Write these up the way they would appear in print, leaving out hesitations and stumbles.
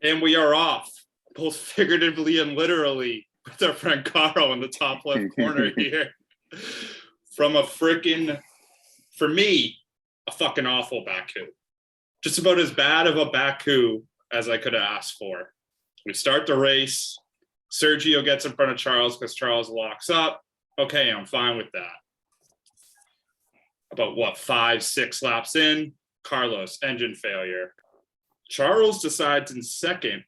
And we are off, both figuratively and literally, with our friend Carl in the top left corner here. From a freaking, for me, a fucking awful Baku. Just about as bad of a Baku as I could have asked for. We start the race. Sergio gets in front of Charles because Charles locks up. Okay, I'm fine with that. About 5-6 laps in, Carlos, engine failure. Charles decides in second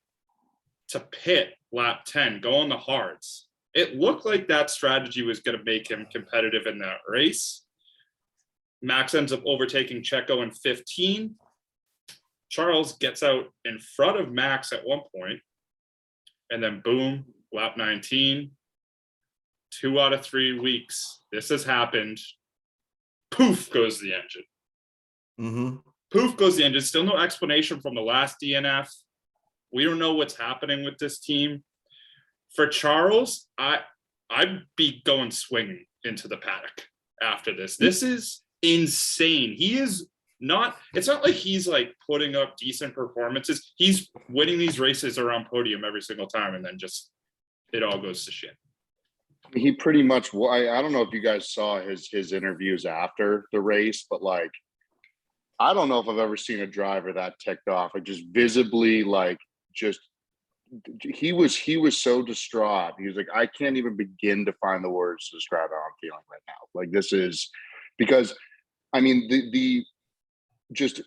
to pit lap 10, go on the hards. It looked like that strategy was going to make him competitive in that race. Max ends up overtaking Checo in 15. Charles gets out in front of Max at one point, and then boom, lap 19. 2 out of 3 weeks, this has happened. Poof goes the engine. Mm-hmm. Poof goes the engine. Still no explanation from the last DNF. We don't know what's happening with this team. For Charles, I'd be going swinging into the paddock after this. This is insane. He is not, it's not like he's like putting up decent performances. He's winning these races around podium every single time, and then just it all goes to shit. He pretty much, I don't know if you guys saw his interviews after the race, but like, I don't know if I've ever seen a driver that ticked off. Like just visibly, like just he was so distraught. He was like, I can't even begin to find the words to describe how I'm feeling right now. Like this is because, I mean, the just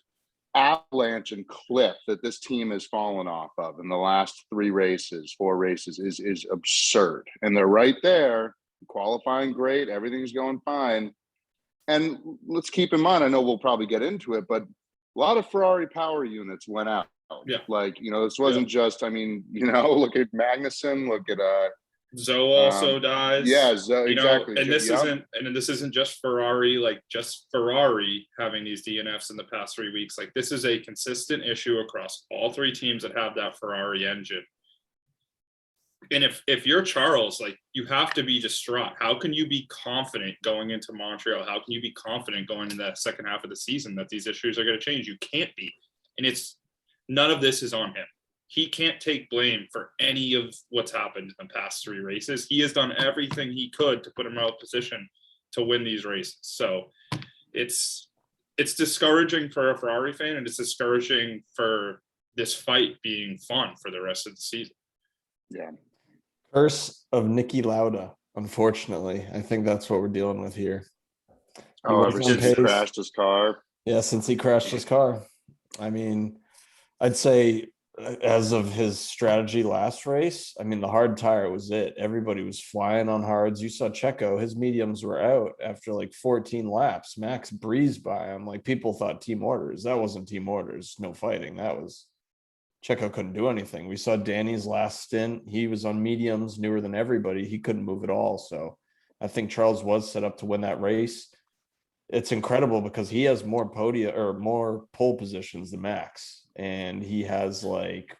avalanche and cliff that this team has fallen off of in the last 4 races is absurd. And they're right there, qualifying great, everything's going fine. And let's keep in mind, I know we'll probably get into it, but a lot of Ferrari power units went out. Yeah. Like, this wasn't just, I mean, look at Magnussen, look at Zoe also dies. Yeah, Zoe, exactly. And this isn't just Ferrari, like just Ferrari having these DNFs in the past 3 weeks. Like this is a consistent issue across all 3 teams that have that Ferrari engine. And if you're Charles, like you have to be distraught. How can you be confident going into Montreal? How can you be confident going into that second half of the season that these issues are going to change? You can't be. And none of this is on him. He can't take blame for any of what's happened in the past 3 races. He has done everything he could to put him out of position to win these races. So it's discouraging for a Ferrari fan, and it's discouraging for this fight being fun for the rest of the season. Yeah. Curse of Nicky Lauda, unfortunately. I think that's what we're dealing with here. Ever since he crashed his car? Yeah, since he crashed his car. I mean, I'd say as of his strategy last race, I mean, the hard tire was it. Everybody was flying on hards. You saw Checo, his mediums were out after like 14 laps. Max breezed by him. Like people thought team orders. That wasn't team orders. No fighting. That was Checo couldn't do anything. We saw Danny's last stint. He was on mediums, newer than everybody. He couldn't move at all. So I think Charles was set up to win that race. It's incredible because he has more pole positions than Max. And he has like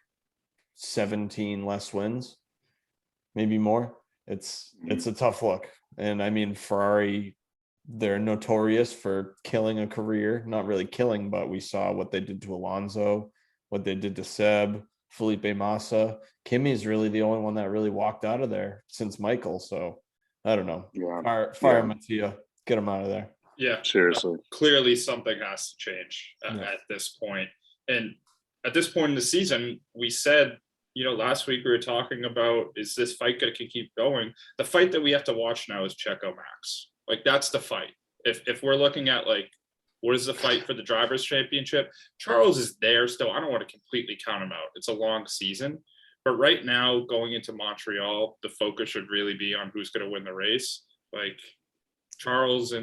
17 less wins, maybe more. It's a tough look. And I mean, Ferrari, they're notorious for killing a career. Not really killing, but we saw what they did to Alonso, what they did to Seb, Felipe Massa. Kimi's really the only one that really walked out of there since Michael. So I don't know. Yeah. Fire Mattia, get him out of there. Yeah, seriously. Clearly something has to change at this point. And at this point in the season, we said, last week we were talking about, is this fight going to keep going? The fight that we have to watch now is Checo Max. Like that's the fight. If we're looking at like, what is the fight for the Drivers' Championship? Charles is there still. I don't want to completely count him out. It's a long season. But right now, going into Montreal, the focus should really be on who's going to win the race. Like Charles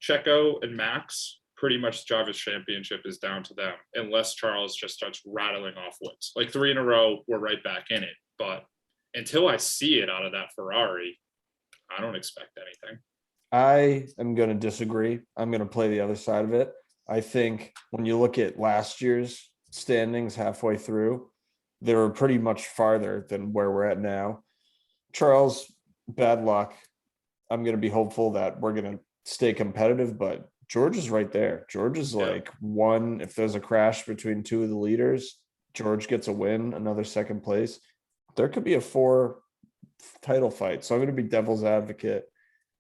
Checo and Max, pretty much the Drivers' Championship is down to them, unless Charles just starts rattling off wins. Like 3 in a row, we're right back in it. But until I see it out of that Ferrari, I don't expect anything. I am going to disagree. I'm going to play the other side of it. I think when you look at last year's standings halfway through, they were pretty much farther than where we're at now. Charles, bad luck. I'm going to be hopeful that we're going to stay competitive, but George is right there. George is like one, if there's a crash between 2 of the leaders, George gets a win, another second place, there could be a 4 title fight. So I'm going to be devil's advocate.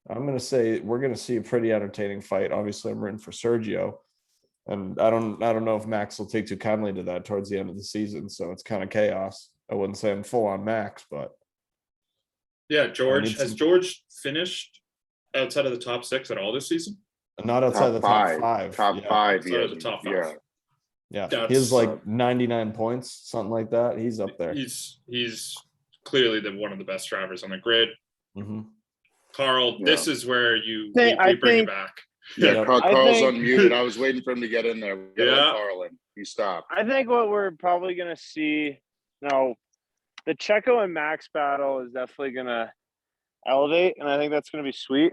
I'm going to say we're going to see a pretty entertaining fight. Obviously, I'm rooting for Sergio, and I don't know if Max will take too kindly to that towards the end of the season. So it's kind of chaos. I wouldn't say I'm full on Max, but Yeah, George, has some- George finished outside of the top 6 at all this season? not outside the top 5. Top Yeah. 5. Outside of the Yeah. top 5. Yeah. Yeah, he That's- has like 99 points, something like that. He's up there. He's clearly one of the best drivers on the grid. Mhm. Carl, Yeah. this is where we I bring think- it back. Yeah, Yep. Carl's think- unmuted. I was waiting for him to get in there. Get Yeah. Carl in. He stopped. I think what we're probably going to see now, the Checo and Max battle is definitely going to elevate, and I think that's going to be sweet.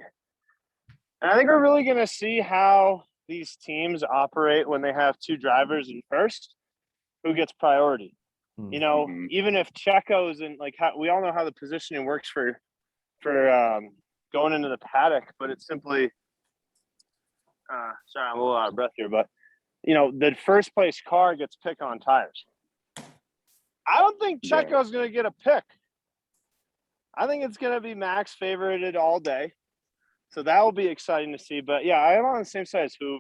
And I think we're really going to see how these teams operate when they have 2 drivers in first, who gets priority. Hmm. You know, Mhm. even if Checo's in, like, how, we all know how the positioning works for going into the paddock, but it's simply sorry, I'm a little out of breath here, but you know, the first place car gets pick on tires. I don't think Yeah. Checo's going to get a pick. I think it's going to be Max favorited all day. So that will be exciting to see. But yeah, I'm on the same side as Hoove.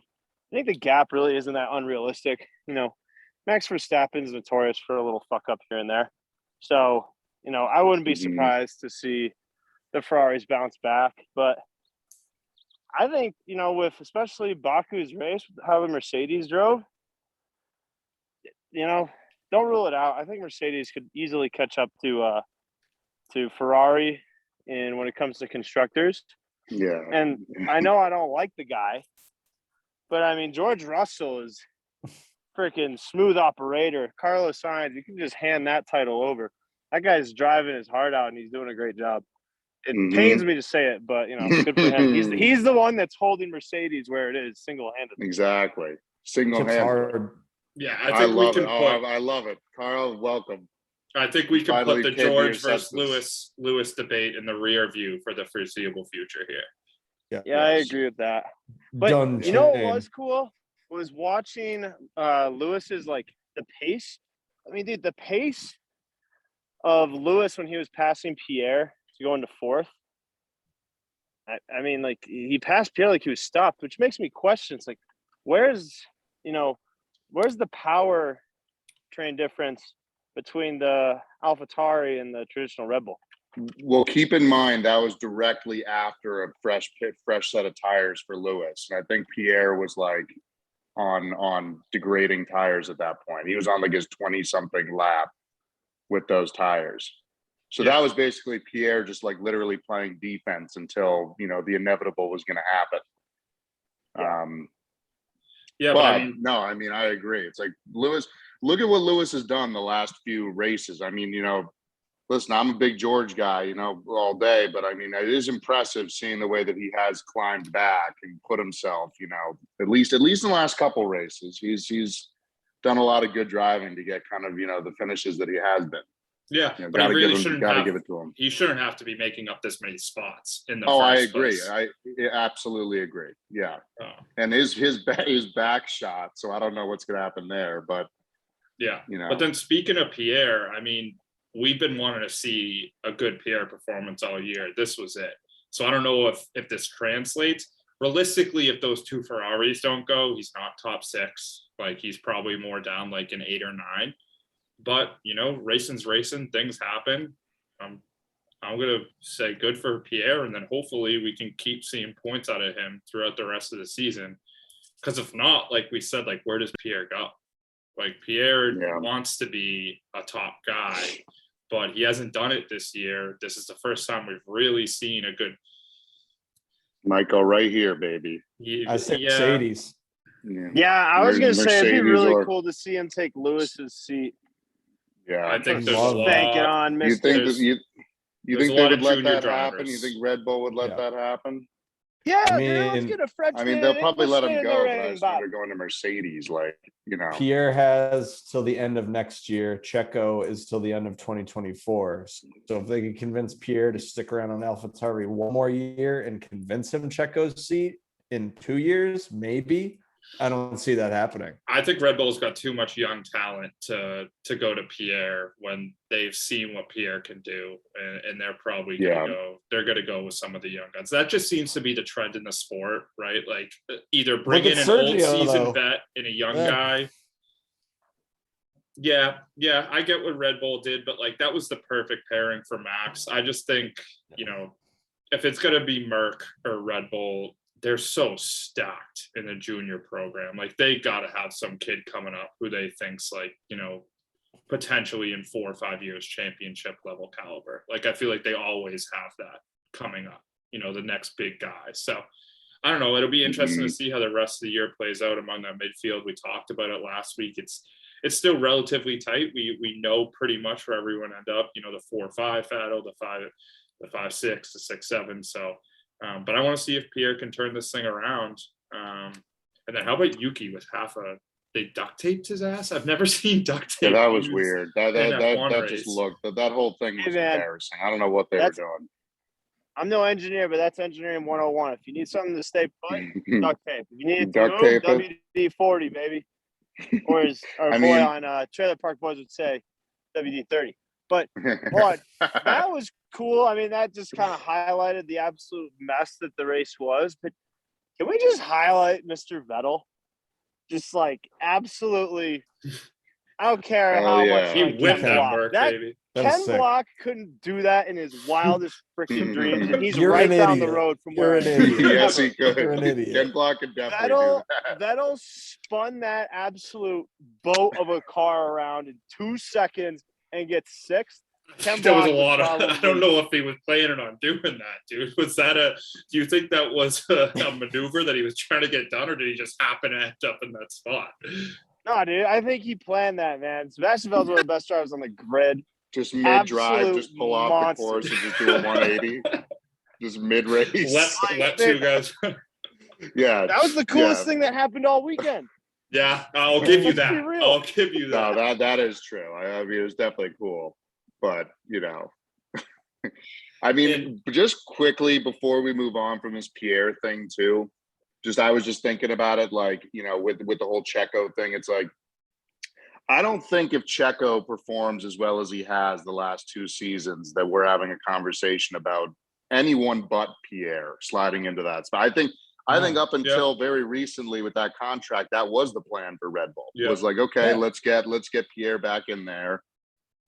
I think the gap really isn't that unrealistic. You know, Max Verstappen is notorious for a little fuck up here and there. So, you know, I wouldn't be Mhm. surprised to see the Ferraris bounce back. But I think, you know, with especially Baku's race, how the Mercedes drove, you know, don't rule it out. I think Mercedes could easily catch up to Ferrari in when it comes to constructors. Yeah. And I know I don't like the guy, but I mean, George Russell is freaking smooth operator. Carlos Sainz, you can just hand that title over. That guy's driving his heart out, and he's doing a great job. It Mhm. pains me to say it, but you know, good for him. He's the one that's holding Mercedes where it is single-handed. Exactly. Single Chip's handed. hard. Yeah, I I think we love can it. put. I love it. Carl, welcome. I think we can Finally put the came to your George versus senses. Lewis debate in the rear view for the foreseeable future here. Yeah, I Yes. agree with that. But Done. you know what chain. was cool was watching Lewis's like the pace. I mean, dude, the pace of Lewis when he was passing Pierre to go into 4th. I mean, like he passed Pierre like he was stopped, which makes me question. It's like, where's the power train difference between the AlphaTauri and the traditional Red Bull? Well, keep in mind that was directly after a fresh set of tires for Lewis, and I think Pierre was like on degrading tires at that point. He was on like his 20-something lap with those tires. So Yeah. that was basically Pierre just like literally playing defense until, you know, the inevitable was going to happen. Yeah, But I mean, no, I mean, I agree. It's like Lewis, look at what Lewis has done the last few races. I mean, you know, listen, I'm a big George guy, you know, all day, but I mean, it is impressive seeing the way that he has climbed back and put himself, you know, at least in the last couple races, he's done a lot of good driving to get kind of, you know, the finishes that he has been. yeah, You know, but he really give shouldn't it to him. He shouldn't have to be making up this many spots in the Oh, I first agree. place. I absolutely agree. Yeah. Oh, And his back shot, so I don't know what's going to happen there, but yeah, you know. But then speaking of Pierre, I mean, we've been wanting to see a good Pierre performance all year. This was it. So I don't know if this translates. Realistically, if those 2 Ferraris don't go, he's not top 6. Like he's probably more down like an 8 or 9. But you know, racing's racing. Things happen. I'm gonna say good for Pierre, and then hopefully we can keep seeing points out of him throughout the rest of the season. Because if not, like we said, like where does Pierre go? Like Pierre wants to be a top guy, but he hasn't done it this year. This is the first time we've really seen a good. Might go right here, baby. I say Mercedes. Yeah, I was going to say it'd be Mercedes really or- cool to see him take Lewis's seat. Yeah. I think there's a Love it. Bank it lot. on You Mr. think There's- that you there's think a they lot of would let junior that happen? drivers. You think Red Bull would let Yeah. that happen? Yeah, I dude, let's mean- get a Frenchman. I mean, they'll and probably let him Englishman go, in but there I and just think they're bottom. going to Mercedes, like, you know. Pierre has till the end of next year. Checo is till the end of 2024. So if they can convince Pierre to stick around on AlphaTauri one more year and convince him Checo's seat in 2 years, maybe. I don't see that happening. I think Red Bull's got too much young talent to go to Pierre when they've seen what Pierre can do, and they're probably gonna go. They're gonna go with some of the young guns. That just seems to be the trend in the sport, right? Like either bring in an old seasoned vet and a young guy. Yeah, I get what Red Bull did, but like that was the perfect pairing for Max. I just think, you know, if it's gonna be Merc or Red Bull, they're so stacked in the junior program. Like they gotta have some kid coming up who they think's like, you know, potentially in 4 or 5 years championship level caliber. Like I feel like they always have that coming up, you know, the next big guy. So I don't know. It'll be interesting to see how the rest of the year plays out among that midfield. We talked about it last week. It's still relatively tight. We know pretty much where everyone end up. You know, the 4-5 battle, the 5-6, the 6-7. So, but I want to see if Pierre can turn this thing around. And then how about Yuki with they duct taped his ass? I've never seen duct tape. Yeah, that was weird. That just looked. That whole thing was embarrassing. I don't know what they were doing. I'm no engineer, but that's engineering 101. If you need something to stay put, duct tape. If you need it to Duct move, tape WD-40, baby. Or as our boy on Trailer Park Boys would say, WD-30. But that was cool. I mean, that just kind of highlighted the absolute mess that the race was. But can we just highlight Mr. Vettel? Just like absolutely, I don't care how much he whipped that Merc, baby. Ken Block couldn't do that in his wildest freaking dreams, and he's right down the road from where. Yes, he could. You're an idiot. Ken Block could definitely do that. Vettel spun that absolute boat of a car around in 2 seconds and gets sixth. There was a lot of. I don't know if he was planning on doing that, dude. Was that do you think that was a maneuver that he was trying to get done, or did he just happen to end up in that spot? No, dude. I think he planned that, man. Sebastian Vettel's one of the best drivers on the grid. Just mid-drive, just pull off the course and just do a 180. Just mid-race. Let two guys. Yeah. That was the coolest thing that happened all weekend. Yeah, I'll give you that. I'll give you that. No, that is true. I mean, it was definitely cool. But, you know, I mean, just quickly before we move on from this Pierre thing too, I was just thinking about it, like, you know, with the whole Checo thing, it's like, I don't think if Checo performs as well as he has the last 2 seasons that we're having a conversation about anyone but Pierre sliding into that. So I think up until very recently with that contract, that was the plan for Red Bull. It was like, okay, let's get Pierre back in there.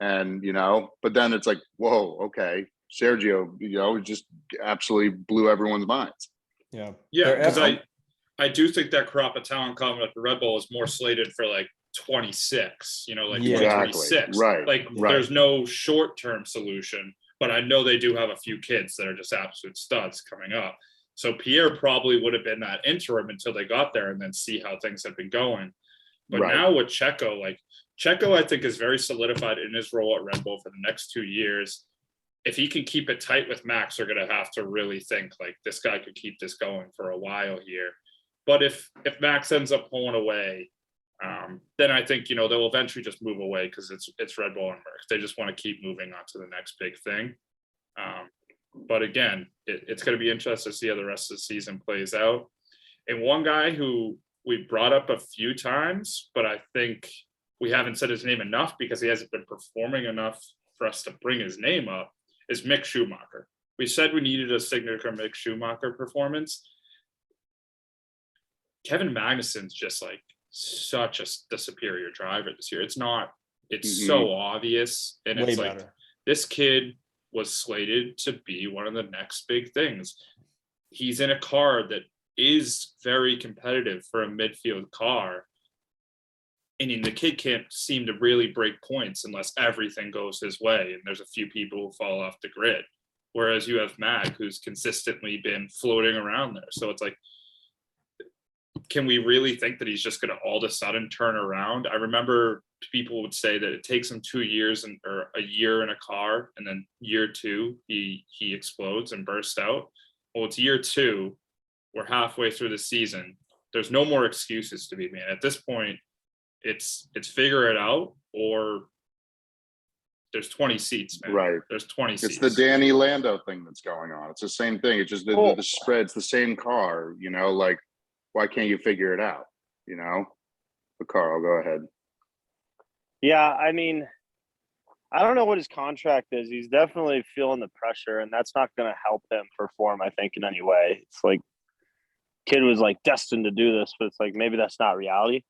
And, you know, but then it's like, whoa, okay, Sergio, you know, just absolutely blew everyone's minds. Yeah, because I do think that crop of talent coming up to Red Bull is more slated for like 26, you know, like 2026. Right. Like there's no short-term solution, but I know they do have a few kids that are just absolute studs coming up. So Pierre probably would have been that interim until they got there and then see how things have been going. But now with Checo, I think is very solidified in his role at Red Bull for the next 2 years. If he can keep it tight with Max, they're going to have to really think like this guy could keep this going for a while here. But if Max ends up pulling away, then I think, you know, they'll eventually just move away because it's Red Bull and Merc. They just want to keep moving on to the next big thing. But again, it's going to be interesting to see how the rest of the season plays out. And one guy who we brought up a few times, but I think we haven't said his name enough because he hasn't been performing enough for us to bring his name up, is Mick Schumacher. We said we needed a signature Mick Schumacher performance. Kevin Magnussen's just like such the superior driver this year. It's so obvious. And it's like this kid was slated to be one of the next big things. He's in a car that is very competitive for a midfield car. And the kid can't seem to really break points unless everything goes his way. And there's a few people who fall off the grid. Whereas you have Mag, who's consistently been floating around there. So it's like, can we really think that he's just going to all of a sudden turn around? I remember people would say that it takes him 2 years or a year in a car, and then year 2, he explodes and bursts out. Well, it's year 2. We're halfway through the season. There's no more excuses to be made. At this point, it's figure it out, or there's 20 seats, man. Right. There's 20 seats. It's the Danny Lando thing that's going on. It's the same thing. It's just the spread's the same car, you know, like, why can't you figure it out? you know. But Carl, go ahead. Yeah, I mean, I don't know what his contract is. He's definitely feeling the pressure, and that's not going to help him perform, I think, in any way. It's like kid was like destined to do this, but it's like maybe that's not reality.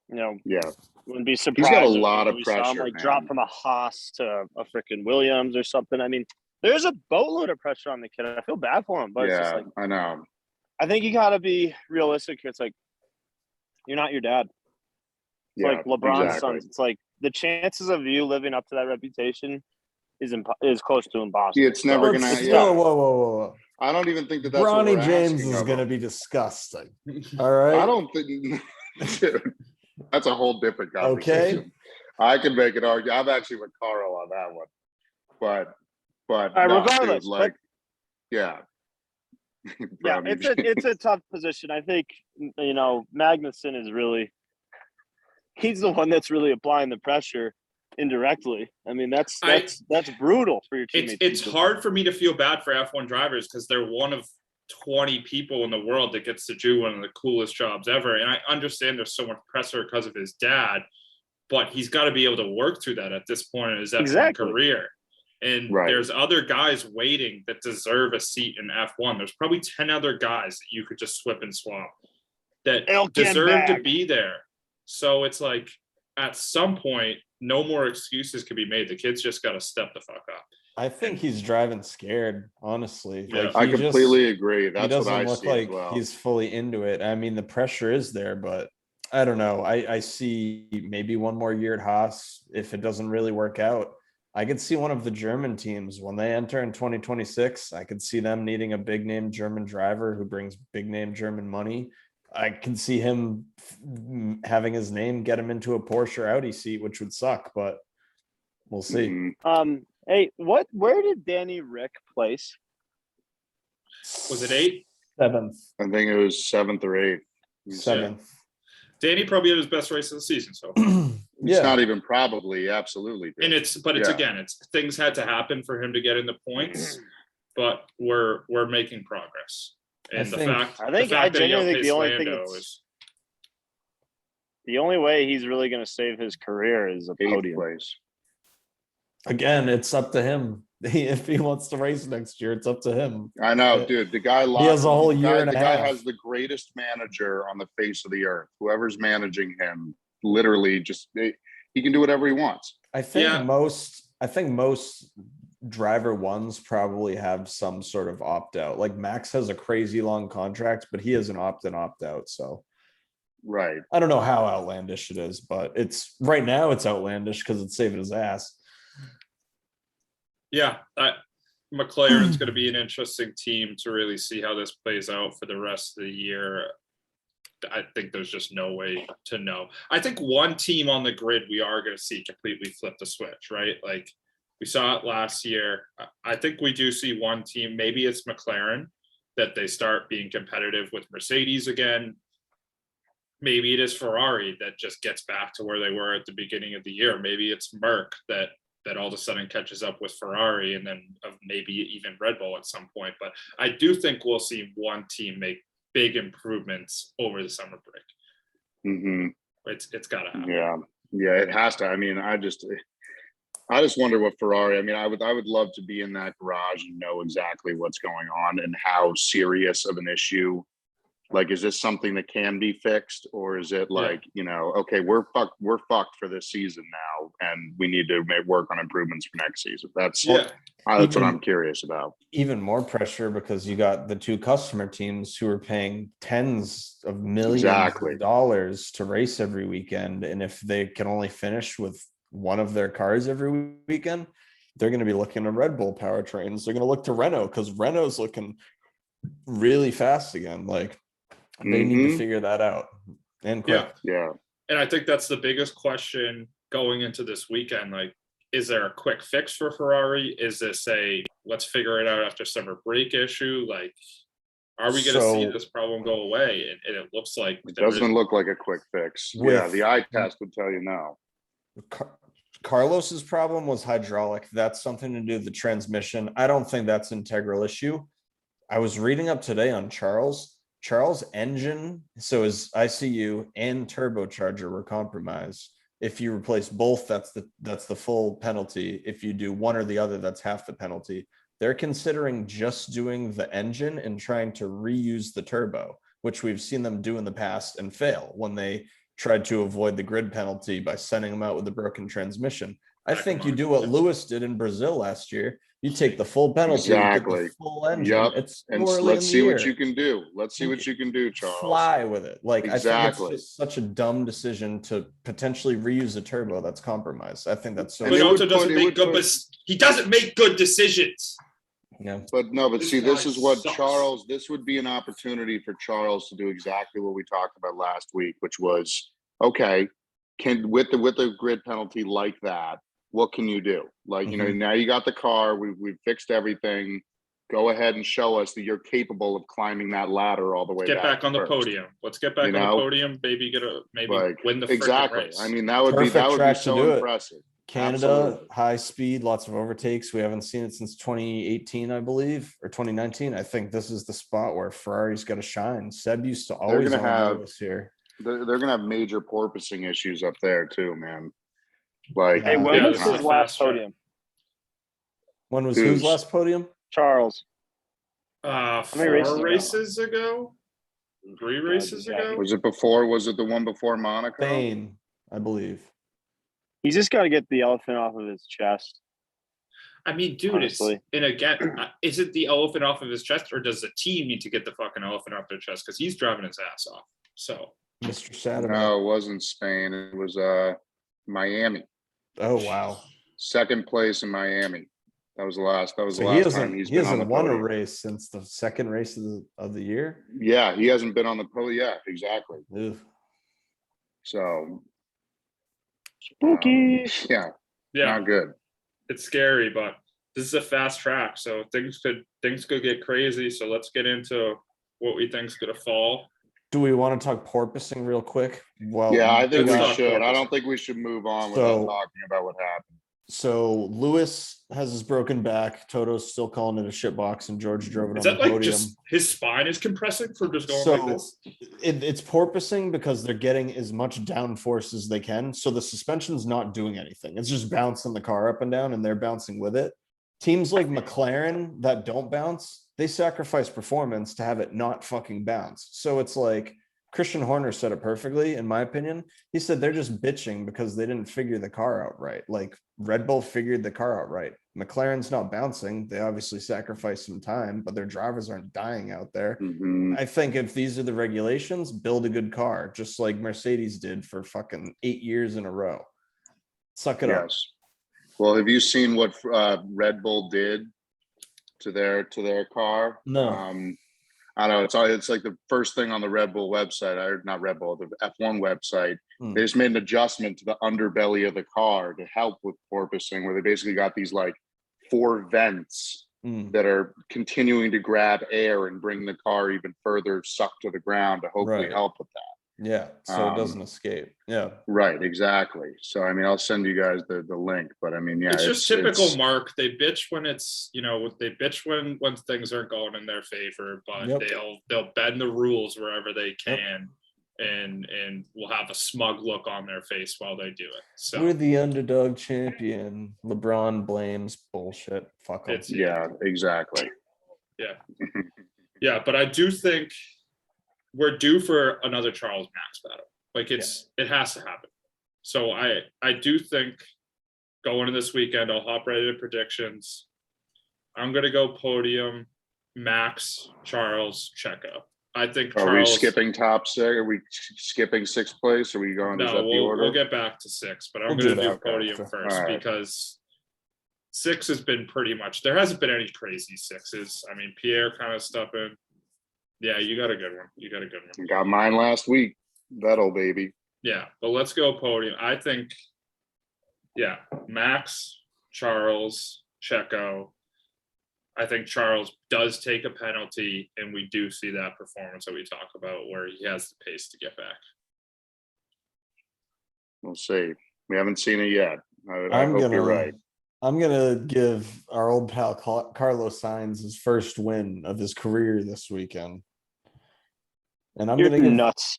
You know, Yeah, wouldn't be he's surprised. got a if lot of we saw him pressure, like man. drop from a Haas to a freaking Williams or something. I mean, there's a boatload of pressure on the kid. I feel bad for him, but it's just Yeah, like I know. I think you got to be realistic. It's like you're not your dad. It's Yeah, like LeBron's exactly. sons. It's like the chances of you living up to that reputation is close to impossible. It's never Let's- gonna. it's Yeah, whoa. I don't even think that's what Bronny we're James asking is of going to him. be disgusting. All right. I don't think. Dude, that's a whole different conversation. Okay. I could make an argument. I'm actually with Carl on that one, but All right, no, regardless, dude, like, yeah, yeah, Brownie it's a tough position. I think Magnuson is really he's the one that's really applying the pressure indirectly. I mean, that's brutal for your teammates. It's hard for me to feel bad for F1 drivers because they're one of 20 people in the world that gets to do one of the coolest jobs ever. And I understand there's so much pressure because of his dad, but he's got to be able to work through that at this point in his F1 career. And there's other guys waiting that deserve a seat in F1. There's probably 10 other guys that you could just swip and swap that deserve to be there. So it's like at some point, no more excuses can be made. The kid's just got to step the fuck up. I think he's driving scared, honestly. Yeah. Like I completely agree. That's he doesn't what I look see like as well. he's fully into it. I mean, the pressure is there, but I don't know. I see maybe one more year at Haas. If it doesn't really work out, I could see one of the German teams when they enter in 2026. I could see them needing a big name German driver who brings big name German money. I can see him having his name get him into a Porsche or Audi seat, which would suck, but we'll see. Mhm. Hey, where did Danny Rick place? Was it 8th? 7th. I think it was 7th or 8th. 7th. Danny probably had his best race of the season. So It's not even probably, absolutely. and it's things had to happen for him to get in the points, but we're making progress. And I genuinely think the only thing the only way he's really going to save his career is a 8th podium. place. Again, it's up to him. If he wants to race next year, it's up to him. I know, dude. The guy He has a whole year and a the half. guy has the greatest manager on the face of the earth. Whoever's managing him, literally, he can do whatever he wants. I think most driver ones probably have some sort of opt out. Like Max has a crazy long contract, but he has an opt in, opt out. So Right. I don't know how outlandish it is, but it's right now it's outlandish because it's saving his ass. Yeah, McLaren's going to be an interesting team to really see how this plays out for the rest of the year. I think there's just no way to know. I think one team on the grid we are going to see completely flip the switch, right? Like we saw it last year. I think we do see one team, maybe it's McLaren, that they start being competitive with Mercedes again. Maybe it is Ferrari that just gets back to where they were at the beginning of the year. Maybe it's Merc that all of a sudden catches up with Ferrari and then maybe even Red Bull at some point. But I do think we'll see one team make big improvements over the summer break. Mm-hmm. It's got to happen. Yeah, it has to. I mean, I just wonder what Ferrari. I mean, I would love to be in that garage and know exactly what's going on and how serious of an issue. Like, is this something that can be fixed, or is it like, okay, we're fucked for this season now, and we need to work on improvements for next season. That's what I'm curious about. Even more pressure because you got the two customer teams who are paying tens of millions of dollars to race every weekend, and if they can only finish with one of their cars every weekend, they're going to be looking to Red Bull powertrains. They're going to look to Renault because Renault's looking really fast again. Like. They need to figure that out and quick. Yeah. And I think that's the biggest question going into this weekend. Like, is there a quick fix for Ferrari? Is this let's figure it out after summer break issue? Like, are we going to see this problem go away? And it looks like it doesn't look like a quick fix. The eye test would tell you no. Carlos's problem was hydraulic. That's something to do with the transmission. I don't think that's an integral issue. I was reading up today on Charles. Charles' engine, so his ICU and turbocharger were compromised. If you replace both, that's the full penalty. If you do one or the other, that's half the penalty. They're considering just doing the engine and trying to reuse the turbo, which we've seen them do in the past and fail when they tried to avoid the grid penalty by sending them out with a broken transmission. I think you do what Lewis did in Brazil last year. You take the full penalty, you get Exactly. the full engine. Yep. It's And early let's in see the what year. you can do. Let's see what you can do, Charles. Fly with it. Like, I think Exactly. it's just such a dumb decision to potentially reuse a turbo that's compromised. I think that's so. And But it also would doesn't put- it make would good, put- but he doesn't make good decisions. Yeah. But no, but This see, this guy is what sucks. Charles, this would be an opportunity for Charles to do exactly what we talked about last week, which was, okay, with the grid penalty like that, what can you do? Like, you know, Mhm. now you got the car, we've fixed everything. Go ahead and show us that you're capable of climbing that ladder all the way Get back on the first. podium. Let's get back You on the know? podium, baby. Maybe Like, win the freaking exactly. race. I mean, that would Perfect be track to so do it. impressive. Canada, Absolutely. high speed, lots of overtakes. We haven't seen it since 2018, I believe, or 2019. I think this is the spot where Ferrari's got to shine. Seb used to always gonna own have- Lewis here. They're gonna have major porpoising issues up there too, man. Like, Hey, when Yeah, was this is his a last fast track. podium? When was Who's? whose last podium? Charles. Uh, many races 4 ago? races ago, 3 races ago. was it the one before Monaco? Spain, I believe. He's just got to get the elephant off of his chest. I mean, dude, Honestly. it's and again, is it the elephant off of his chest, or does the team need to get the fucking elephant off their chest? Because he's driving his ass off. So Mr. Saturday. No, it wasn't Spain. It was Miami. Oh wow. Second place in Miami. That was the last. That was So the he last time hasn't he's he been on the hasn't won a podium. race since the second race of the year. Yeah, he hasn't been on the podium. Yeah, exactly. Ugh. So Spooky. yeah, yeah, not good. it's scary, but this is a fast track, so things could get crazy. So let's get into what we think's gonna fall. Do we want to talk porpoising real quick? Well, Yeah, I think we let's talk should. I porpoising. don't think we should move on So- without talking about what happened. So Lewis has his broken back. Toto's still calling it a shit box, and George drove it Is on that the like podium. just his spine is compressing for just going So like this? it's porpoising because they're getting as much downforce as they can. So the suspension's not doing anything. It's just bouncing the car up and down, and they're bouncing with it. Teams like McLaren that don't bounce, they sacrifice performance to have it not fucking bounce. So it's like Christian Horner said it perfectly, in my opinion. He said they're just bitching because they didn't figure the car out right. Like Red Bull figured the car out right. McLaren's not bouncing. They obviously sacrificed some time, but their drivers aren't dying out there. Mhm. I think if these are the regulations, build a good car, just like Mercedes did for fucking 8 years in a row. Suck it up. Yes. Well, have you seen what Red Bull did to their car? No. I don't know. It's like the first thing on the Red Bull website, or not Red Bull, the F1 website. Hmm. They just made an adjustment to the underbelly of the car to help with porpoising, where they basically got these like 4 vents Mm, that are continuing to grab air and bring the car even further sucked to the ground to hopefully Right. help with that. yeah, so it Um, doesn't escape. Yeah. Right, exactly. So I mean, I'll send you guys the link, but I mean, yeah, It's just typical it's- Mark. They bitch when it's, they bitch when things aren't going in their favor, but Yep. they'll bend the rules wherever they can, and will have a smug look on their face while they do it. So We're the underdog champion. LeBron blames bullshit. Fuck 'em. it's Yeah, exactly. yeah, but I do think we're due for another Charles Max battle. Like it has to happen. So I do think going into this weekend, I'll hop right into predictions. I'm gonna go podium, Max, Charles, Checo. I think Are we Charles. skipping top 6? Are we skipping 6th place? Are we going? is No, that the order? we'll get back to 6, but I'm We'll gonna do do that podium after. first All right. because 6 has been pretty much. There hasn't been any crazy 6s. I mean, Pierre kind of stepping. Yeah, you got a good one. You got a good one. Got mine last week. Vettel, baby. Yeah, but let's go podium. I think, yeah, Max, Charles, Checo. I think Charles does take a penalty, and we do see that performance that we talk about where he has the pace to get back. We'll see. We haven't seen it yet. I I'm hope gonna you're right. I'm gonna give our old pal Carlos Sainz his first win of his career this weekend. And I'm You're gonna give nuts.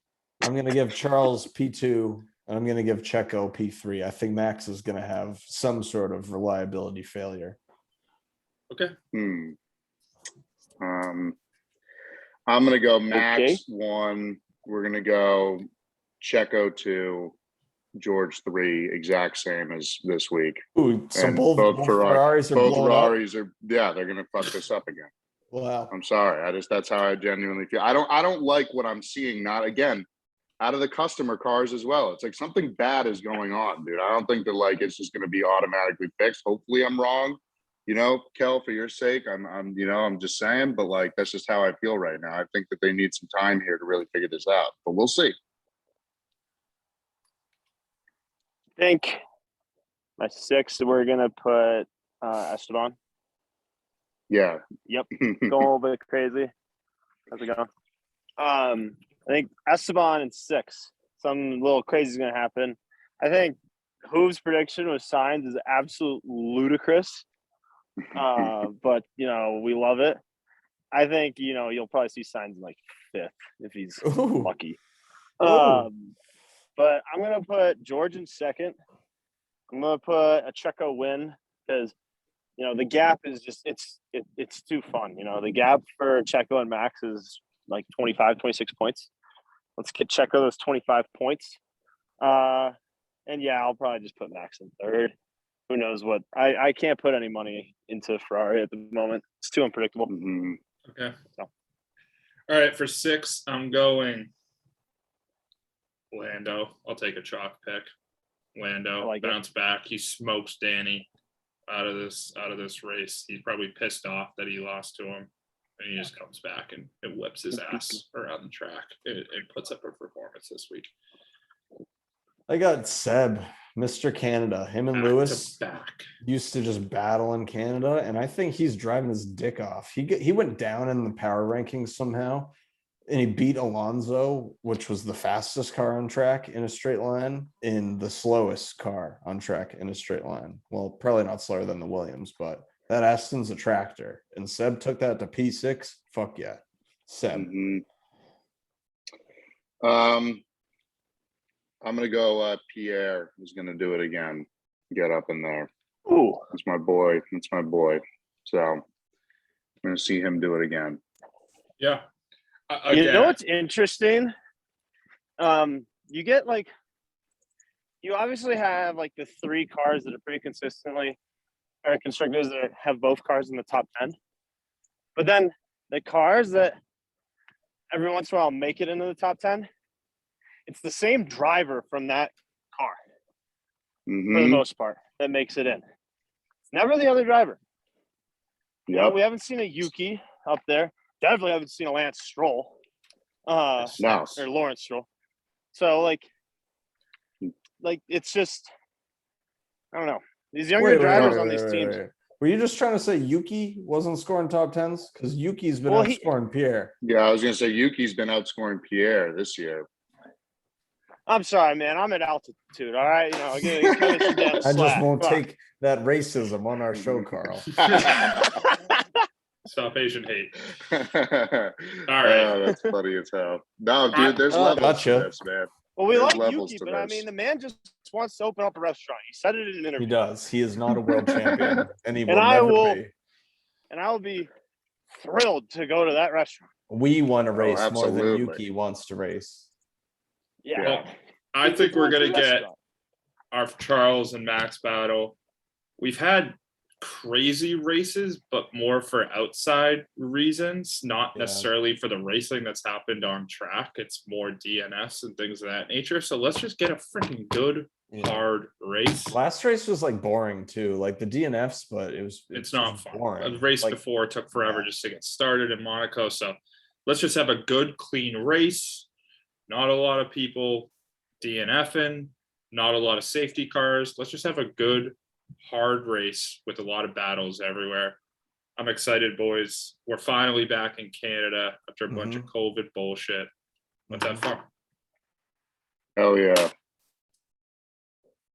Charles P2, and I'm gonna give Checo P3. I think Max is gonna have some sort of reliability failure. Okay. I'm gonna go Max Okay. 1. We're gonna go Checo 2, George 3, exact same as this week. Ooh, so And both Ferraris are both blowing up. Ferraris are, yeah, they're gonna fuck this up again. Wow. I'm sorry. That's how I genuinely feel. I don't like what I'm seeing, not again, out of the customer cars as well. It's like something bad is going on, dude. I don't think that like it's just gonna be automatically fixed. Hopefully I'm wrong. You know, Kel, for your sake, I'm just saying, but like that's just how I feel right now. I think that they need some time here to really figure this out, but we'll see. I think my 6, we're gonna put Esteban. Yeah. Yep. Go a little bit crazy. How's it going? I think Esteban in 6. Something little crazy is gonna happen. I think Hooves' prediction with signs is absolute ludicrous. But we love it. I think you'll probably see signs in like 5th if he's Ooh. lucky. Ooh. But I'm gonna put George in 2nd. I'm gonna put a Checo win because the gap is just it's too fun. The gap for Checo and Max is like 25, 26 points. Let's get Checo those 25 points. And yeah, I'll probably just put Max in 3rd. Who knows what? I can't put any money into Ferrari at the moment. It's too unpredictable. Mm-hmm. Okay. So. All right, for 6, I'm going Lando. I'll take a chalk pick. Lando I like it. bounce back. He smokes Danny out of this race. He's probably pissed off that he lost to him, and he just comes back and whips his ass around the track and puts up a performance this week. I got Seb, Mr. Canada. Him and Back Lewis to back. used to just battle in Canada, and I think he's driving his dick off. He went down in the power rankings somehow, and he beat Alonso, which was the fastest car on track in a straight line, in the slowest car on track in a straight line. Well, probably not slower than the Williams, but that Aston's a tractor, and Seb took that to P6. Fuck yeah, Seb. Mm-hmm. I'm gonna go Pierre is gonna do it again. Get up in there. Ooh. That's my boy. So I'm gonna see him do it again. Yeah. You know what's interesting? You get you obviously have like the 3 cars that are pretty consistently, or constructors that have both cars in the top 10. But then the cars that every once in a while make it into the top 10, it's the same driver from that car for the most part that makes it in. It's never the other driver. Yep. We haven't seen a Yuki up there. Definitely haven't seen a Lance Stroll. No. Or Lawrence Stroll. So like it's just, I don't know. These younger drivers on these teams. Were you just trying to say Yuki wasn't scoring top 10s? Because Yuki's been outscoring Pierre. Yeah, I was gonna say Yuki's been outscoring Pierre this year. I'm sorry, man. I'm at altitude. All right, I just won't take that racism on our show, Carl. Stop Asian hate. All right. That's funny as hell. No, dude, there's levels to this, man. Well, we There's like levels Yuki, to but I this. mean, the man just wants to open up a restaurant. He said it in an interview. He does. He is not a world champion, and he will And never be. And I will be thrilled to go to that restaurant. We want to race more than absolutely. Yuki wants to race. Yeah. Well, I think we're gonna get our Charles and Max battle. We've had crazy races, but more for outside reasons, not necessarily for the racing that's happened on track. It's more DNS and things of that nature. So let's just get a freaking good hard race. Last race was like boring too, like the DNFs, but it's not fun. Boring. The race before took forever just to get started in Monaco. So let's just have a good, clean race. Not a lot of people DNFing, not a lot of safety cars. Let's just have a good, hard race with a lot of battles everywhere. I'm excited, boys. We're finally back in Canada after a bunch of COVID bullshit. Let's have fun. Hell yeah.